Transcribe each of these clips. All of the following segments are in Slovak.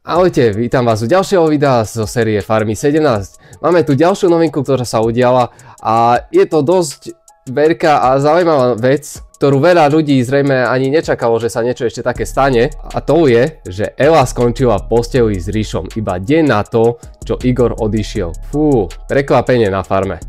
Ahojte, vítam vás u ďalšieho videa zo série Farmy 17. Máme tu ďalšiu novinku, ktorá sa udiala a je to dosť veľká a zaujímavá vec, ktorú veľa ľudí zrejme ani nečakalo, že sa niečo ešte také stane. A to je, že Ela skončila v posteli s Rišom iba deň na to, čo Igor odišiel. Fú, prekvapenie na farme.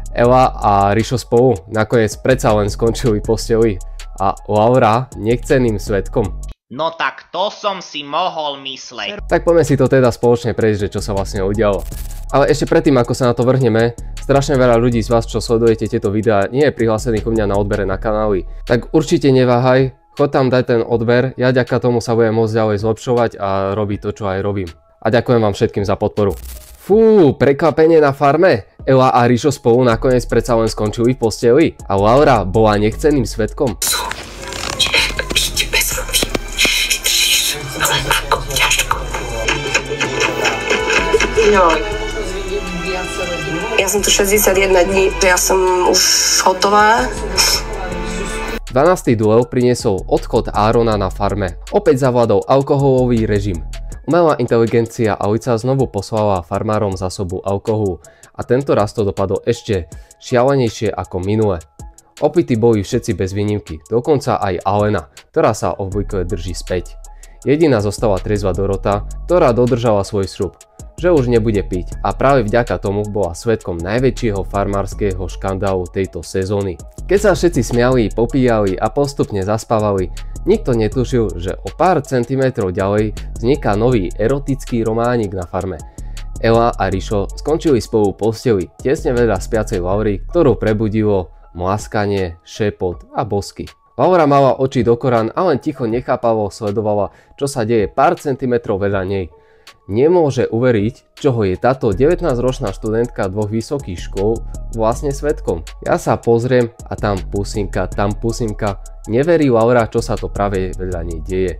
Ela a Rišo spolu nakoniec predsa len skončili v posteli a Laura nechcenným svedkom. No tak to som si mohol mysleť. Tak poďme si to teda spoločne prejsť, že čo sa vlastne udialo. Ale ešte predtým, ako sa na to vrhneme, strašne veľa ľudí z vás, čo sledujete tieto videá, nie je prihlásených u mňa na odbere na kanály. Tak určite neváhaj, choď tam daj ten odber, ja ďaká tomu sa budem môcť ďalej zlepšovať a robiť to, čo aj robím. A ďakujem vám všetkým za podporu. Fú, prekvapenie na farme. Ela a Rišo spolu nakoniec predsa len skončili v posteli a Laura bola nechcenným svedkom. Ja som tu 61 dní, ja som už hotová. 12. duel priniesol odchod Árona na farme. Opäť zavládol alkoholový režim. Umelá inteligencia Alica znovu poslala farmárom zásobu alkoholu a tento raz to dopadlo ešte šialenejšie ako minule. Opití boli všetci bez výnimky, dokonca aj Alena, ktorá sa obvykle drží späť. Jediná zostala triezva Dorota, ktorá dodržala svoj sľub, že už nebude piť a práve vďaka tomu bola svedkom najväčšieho farmárskeho škandálu tejto sezóny. Keď sa všetci smiali, popíjali a postupne zaspávali, nikto netušil, že o pár centimetrov ďalej vzniká nový erotický románik na farme. Ela a Rišo skončili spolu v posteli tesne vedľa spiacej Laury, ktorú prebudilo mláskanie, šepot a bosky. Laura mala oči do korán a len ticho nechápavo sledovala, čo sa deje pár centimetrov vedľa nej. Nemôže uveriť, čoho je táto 19-ročná študentka dvoch vysokých škôl vlastne svedkom. Ja sa pozriem a tam pusinka. Neverí Laura, čo sa to práve vedľa nej deje.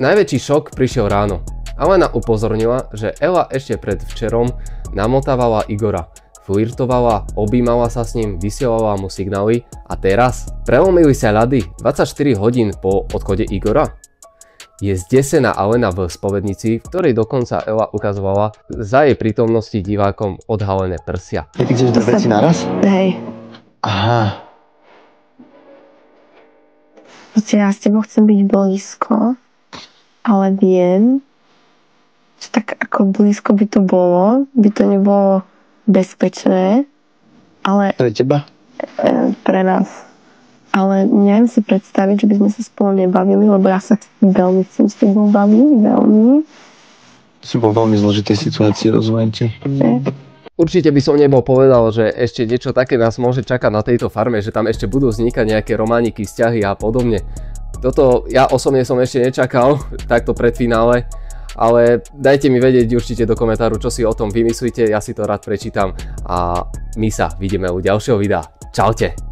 Najväčší šok prišiel ráno. Alena upozornila, že Ela ešte pred včerom namotávala Igora. Flirtovala, objímala sa s ním, vysielala mu signály a teraz prelomili sa ľady 24 hodín po odchode Igora. Je zdesená Alena v spovednici, v ktorej dokonca Ela ukazovala za jej prítomnosti divákom odhalené prsia. Ty chceš dve veci naraz? Hej. Aha. Ja s tebou chcem byť blízko, ale viem, že tak ako blízko by to bolo, by to nebolo bezpečné, ale Pre teba? Pre nás. Ale neviem si predstaviť, že by sme sa spolu nebavili, lebo ja sa veľmi chcem s tebou baviť, veľmi. Som bol veľmi zložitej situácii, rozumiem ti. Určite by som nebol povedal, že ešte niečo také nás môže čakať na tejto farme, že tam ešte budú vznikať nejaké romániky, vzťahy a podobne. Toto ja osobne som ešte nečakal, takto pred finále. Ale dajte mi vedieť určite do komentáru, čo si o tom vymyslíte, ja si to rád prečítam a my sa vidíme u ďalšieho videa. Čaute!